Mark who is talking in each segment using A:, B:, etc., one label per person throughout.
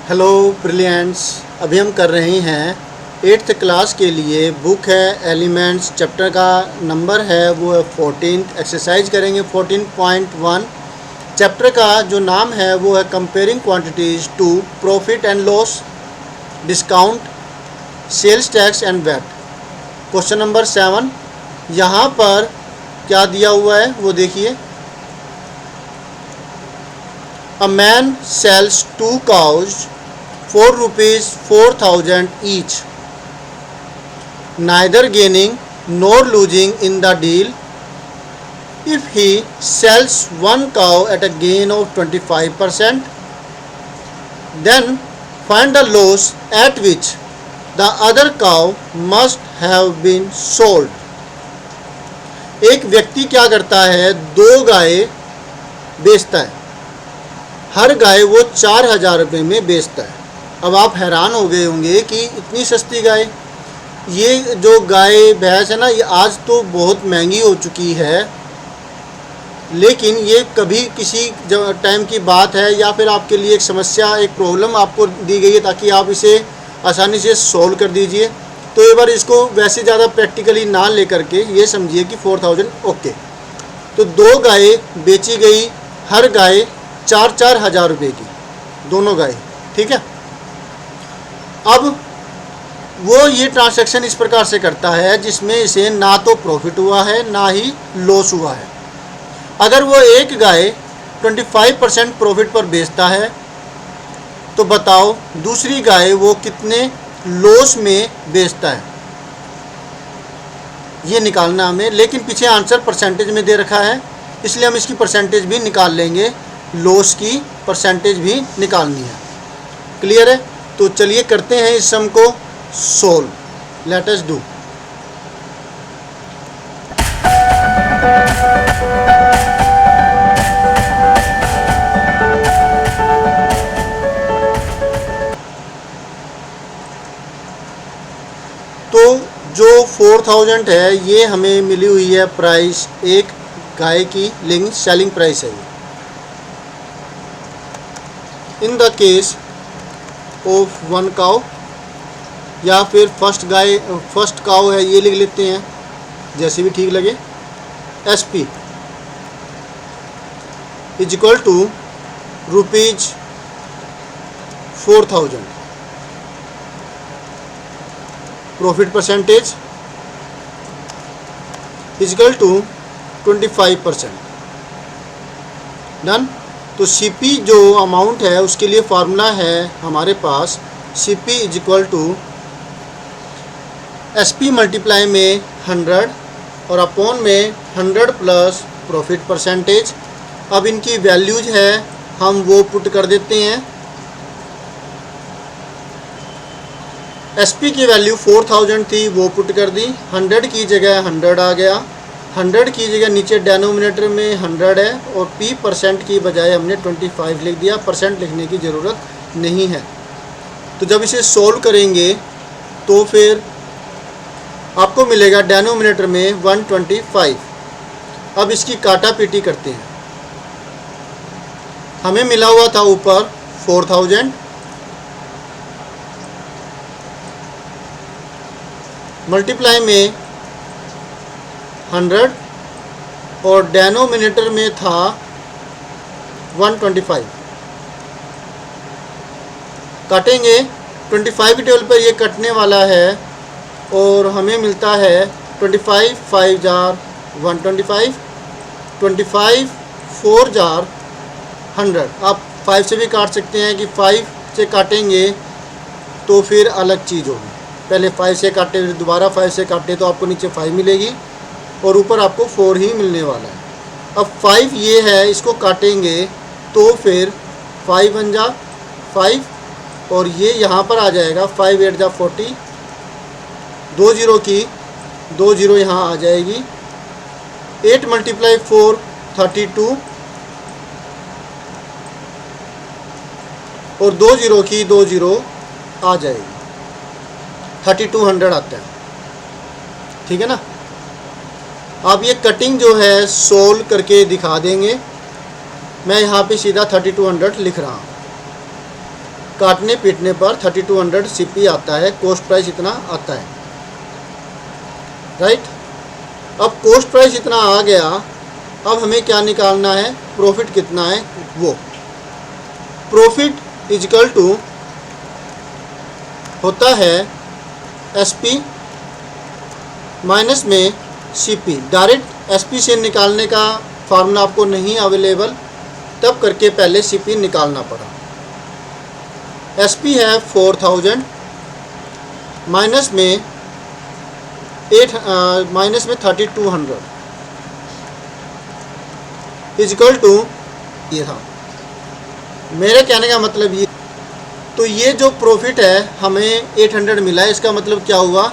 A: Hello brilliants. अभी हम कर रहे हैं 8th क्लास के लिए। बुक है एलिमेंट्स, चैप्टर का नंबर है वो है 14। एक्सरसाइज करेंगे 14.1। चैप्टर का जो नाम है वो है comparing quantities to profit and loss, discount, sales tax and VAT. Question number 7 यहाँ पर क्या दिया हुआ है वो देखिए। A man sells 2 cows for rupees 4,000 each, neither gaining nor losing in the deal. If he sells 1 cow at a gain of 25%, then find the loss at which the other cow must have been sold. एक व्यक्ति क्या करता है, 2 गाय बेचता है। हर गाय वो 4,000 रुपये में बेचता है। अब आप हैरान हो गए होंगे कि इतनी सस्ती गाय। ये जो गाय भैंस है ना, ये आज तो बहुत महंगी हो चुकी है, लेकिन ये कभी किसी टाइम की बात है या फिर आपके लिए एक समस्या, एक प्रॉब्लम आपको दी गई है ताकि आप इसे आसानी से सॉल्व कर दीजिए। तो एक बार इसको वैसे ज़्यादा प्रैक्टिकली ना लेकर के ये समझिए कि 4,000 ओके। तो 2 गाय बेची गई, हर गाय 4-4 हज़ार रुपये की, दोनों गाय, ठीक है। अब वो ये ट्रांसैक्शन इस प्रकार से करता है जिसमें इसे ना तो प्रॉफिट हुआ है ना ही लॉस हुआ है। अगर वो एक गाय 25% प्रॉफिट पर बेचता है तो बताओ दूसरी गाय वो कितने लॉस में बेचता है, ये निकालना हमें। लेकिन पीछे आंसर परसेंटेज में दे रखा है, इसलिए हम इसकी परसेंटेज भी निकाल लेंगे, लॉस की परसेंटेज भी निकालनी है। क्लियर है? तो चलिए करते हैं इस सम को सोल्व। Let us do. तो जो 4,000 है ये हमें मिली हुई है प्राइस, एक गाय की लेकिन सेलिंग प्राइस है। In the case of 1 cow, या फिर फर्स्ट काउ है ये लिख लेते हैं, जैसे भी ठीक लगे। SP is equal to rupees 4,000। Profit percentage is equal to 25%। Done. तो CP जो अमाउंट है उसके लिए फार्मूला है हमारे पास, CP is equal to SP multiply में 100 और अपॉन में 100 प्लस प्रॉफिट परसेंटेज। अब इनकी वैल्यूज है हम वो पुट कर देते हैं। SP की वैल्यू 4,000 थी, वो पुट कर दी। 100 की जगह 100 आ गया, 100 की जगह नीचे डेनोमिनेटर में 100 है और P परसेंट की बजाय हमने 25 लिख दिया, परसेंट लिखने की ज़रूरत नहीं है। तो जब इसे सोल्व करेंगे तो फिर आपको मिलेगा डेनोमिनेटर में 125। अब इसकी काटा पीटी करते हैं। हमें मिला हुआ था ऊपर 4,000, मल्टीप्लाई में 100 और डेनोमिनेटर में था 125। काटेंगे 25 के टेबल पर ये कटने वाला है और हमें मिलता है 25 5 जार 125, 25 4 जार 100। आप 5 से भी काट सकते हैं कि 5 से काटेंगे तो फिर अलग चीज़ होगी। पहले 5 से काटे फिर दोबारा 5 से काटे तो आपको नीचे 5 मिलेगी और ऊपर आपको 4 ही मिलने वाला है। अब 5 ये है, इसको काटेंगे तो फिर 5 बन जा 5 और ये यहाँ पर आ जाएगा 5 8 जा 40, 2 जीरो की 2 जीरो यहाँ आ जाएगी। 8 मल्टीप्लाई 4 32 और 2 जीरो की 2 जीरो आ जाएगी, 3200 आता है। ठीक है ना। अब ये कटिंग जो है सोल्व करके दिखा देंगे। मैं यहाँ पे सीधा 3200 लिख रहा हूँ। काटने पीटने पर 3200 सीपी आता है, कॉस्ट प्राइस इतना आता है, राइट। अब कॉस्ट प्राइस इतना आ गया, अब हमें क्या निकालना है, प्रॉफिट कितना है वो। प्रॉफिट इजकल टू होता है एसपी माइनस में सीपी। डायरेक्ट एसपी से निकालने का फार्मूला आपको नहीं अवेलेबल, तब करके पहले सीपी निकालना पड़ा। एसपी है 4000 माइनस में 3200 इजकल टू, ये था मेरे कहने का मतलब ये। तो ये जो प्रॉफिट है हमें 800 मिला है, इसका मतलब क्या हुआ,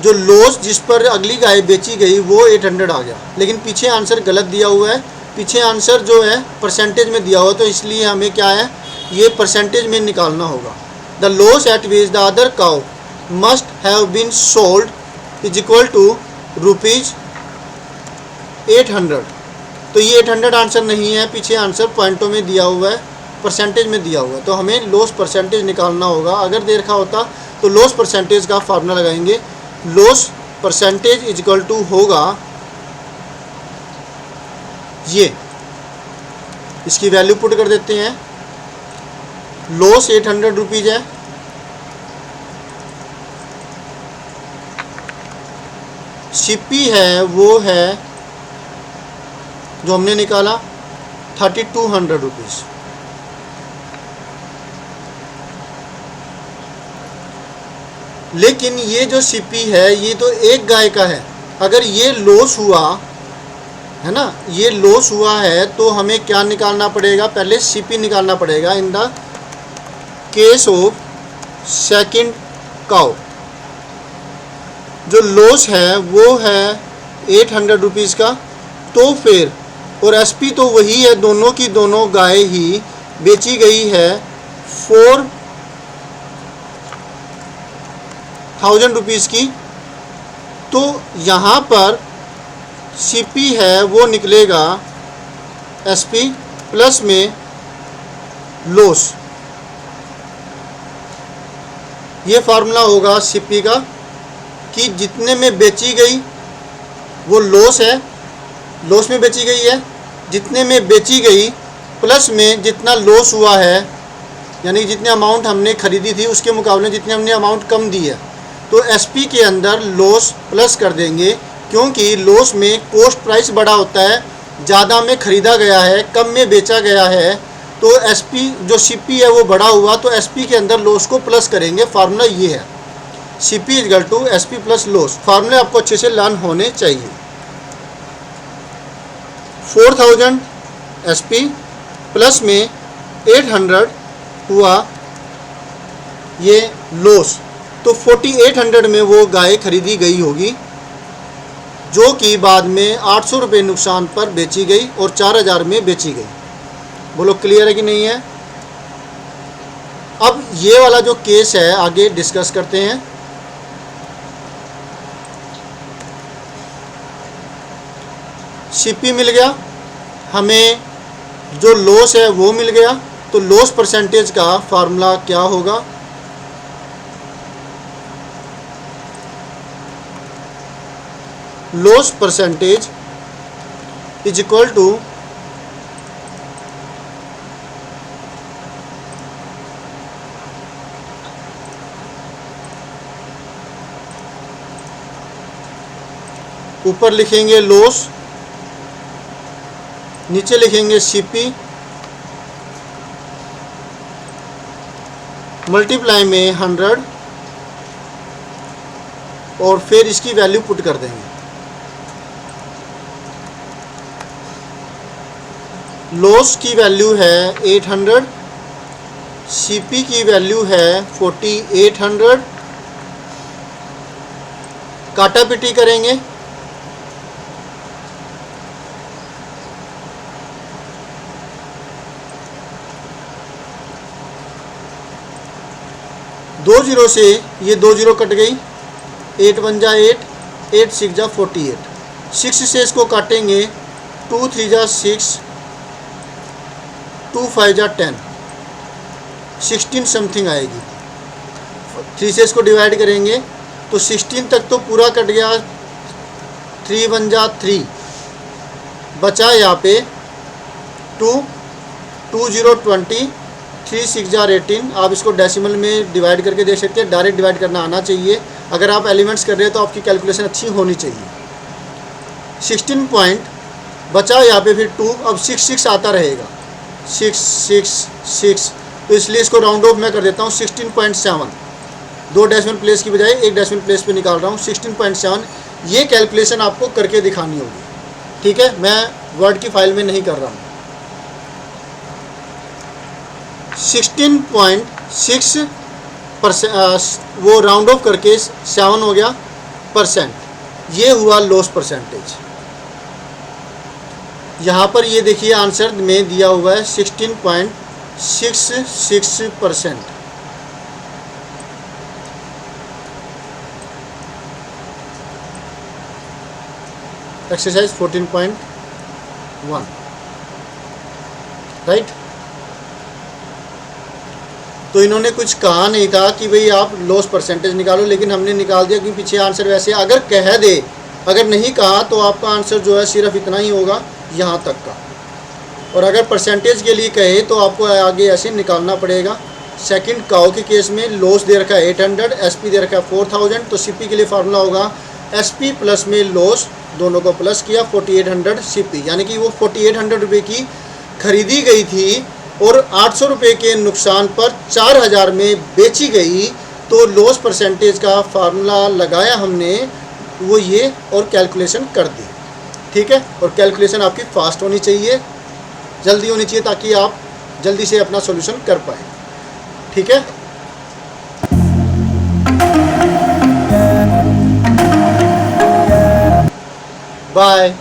A: जो लॉस जिस पर अगली गाय बेची गई वो 800 आ गया। लेकिन पीछे आंसर गलत दिया हुआ है, पीछे आंसर जो है परसेंटेज में दिया हुआ, तो इसलिए हमें क्या है, ये परसेंटेज में निकालना होगा। The loss at which the other cow must have been sold is equal to ₹800। तो ये 800 आंसर नहीं है, पीछे आंसर पॉइंटों में दिया हुआ है, परसेंटेज में दिया हुआ है, तो हमें लॉस परसेंटेज निकालना होगा। अगर दे रखा होता तो लॉस परसेंटेज का फार्मूला लगाएंगे। Loss percentage is equal to होगा ये, इसकी वैल्यू पुट कर देते हैं। लॉस 800 रुपीज़ है, सीपी है वो है जो हमने निकाला 3200 रुपीज़। लेकिन ये जो सीपी है ये तो एक गाय का है, अगर ये लॉस हुआ है ना, ये लॉस हुआ है तो हमें क्या निकालना पड़ेगा, पहले सीपी निकालना पड़ेगा in the case of second cow. जो लॉस है वो है 800 रुपीज़ का, तो फिर और एसपी तो वही है, दोनों की दोनों गाय ही बेची गई है 4000 रुपीज़ की। तो यहाँ पर सीपी है वो निकलेगा एसपी प्लस में लॉस। ये फार्मूला होगा सीपी का कि जितने में बेची गई वो लॉस है, लॉस में बेची गई है, जितने में बेची गई प्लस में जितना लॉस हुआ है, यानी जितने अमाउंट हमने खरीदी थी उसके मुकाबले जितने हमने अमाउंट कम दी है, तो एसपी के अंदर लॉस प्लस कर देंगे, क्योंकि लॉस में कॉस्ट प्राइस बड़ा होता है, ज़्यादा में ख़रीदा गया है, कम में बेचा गया है, तो एसपी जो सीपी है वो बड़ा हुआ, तो एसपी के अंदर लॉस को प्लस करेंगे। फार्मूला ये है, CP equal to SP plus loss. फार्मूले आपको अच्छे से लर्न होने चाहिए। 4000 एसपी प्लस में 800 हुआ ये लॉस, तो 4800 में वो गाय खरीदी गई होगी, जो कि बाद में 800 रुपये नुकसान पर बेची गई और 4000 में बेची गई। बोलो क्लियर है कि नहीं है। अब ये वाला जो केस है आगे डिस्कस करते हैं। सीपी मिल गया, हमें जो लॉस है वो मिल गया, तो लॉस परसेंटेज का फार्मूला क्या होगा, loss percentage is equal to ऊपर लिखेंगे लॉस, नीचे लिखेंगे सीपी, मल्टीप्लाई में 100 और फिर इसकी वैल्यू पुट कर देंगे। लॉस की वैल्यू है 800, सीपी की वैल्यू है 4800। काटा पिटी करेंगे, दो जीरो से ये 2 जीरो कट गई, 8 1 जा 8, 8 6 जा 48, 6 से इसको काटेंगे, 2 3 जा 6, 2 5 जा 10, 16 समथिंग आएगी। 3 से इसको डिवाइड करेंगे तो 16 तक तो पूरा कट गया, 3 1 जा 3, बचा यहाँ पे 2, 2 0 20, 3 6 जा 18। आप इसको डेसिमल में डिवाइड करके देख सकते हैं, डायरेक्ट डिवाइड करना आना चाहिए। अगर आप एलिमेंट्स कर रहे हैं तो आपकी कैलकुलेशन अच्छी होनी चाहिए। 16 पॉइंट बचा यहाँ पे फिर 2, अब 6 6 आता रहेगा, 6 6 6, तो इसलिए इसको राउंड ऑफ मैं कर देता हूँ 16.7। 2 डेसिमल प्लेस की बजाय 1 डेसिमल प्लेस पे निकाल रहा हूँ 16.7। ये कैलकुलेशन आपको करके दिखानी होगी, ठीक है, मैं वर्ड की फाइल में नहीं कर रहा हूँ। 16.6 वो राउंड ऑफ करके 7 हो गया परसेंट, ये हुआ लॉस परसेंटेज। यहाँ पर ये देखिए आंसर में दिया हुआ है 16.66%। Exercise 14.1, right. तो इन्होंने कुछ कहा नहीं था कि भाई आप लॉस परसेंटेज निकालो, लेकिन हमने निकाल दिया क्योंकि पीछे आंसर वैसे अगर कह दे, अगर नहीं कहा तो आपका आंसर जो है सिर्फ इतना ही होगा यहाँ तक का, और अगर परसेंटेज के लिए कहे तो आपको आगे ऐसे निकालना पड़ेगा। सेकंड काउ के केस में लॉस दे रखा है 800, एसपी दे रखा है 4000, तो सीपी के लिए फार्मूला होगा एसपी प्लस में लॉस, दोनों को प्लस किया 4800 सीपी, यानी कि वो 4800 रुपये की खरीदी गई थी और 800 रुपये के नुकसान पर 4000 में बेची गई। तो लॉस परसेंटेज का फार्मूला लगाया हमने, वो ये, और कैलकुलेशन कर दी, ठीक है। और कैलकुलेशन आपकी फास्ट होनी चाहिए, जल्दी होनी चाहिए, ताकि आप जल्दी से अपना सॉल्यूशन कर पाए, ठीक है। बाय।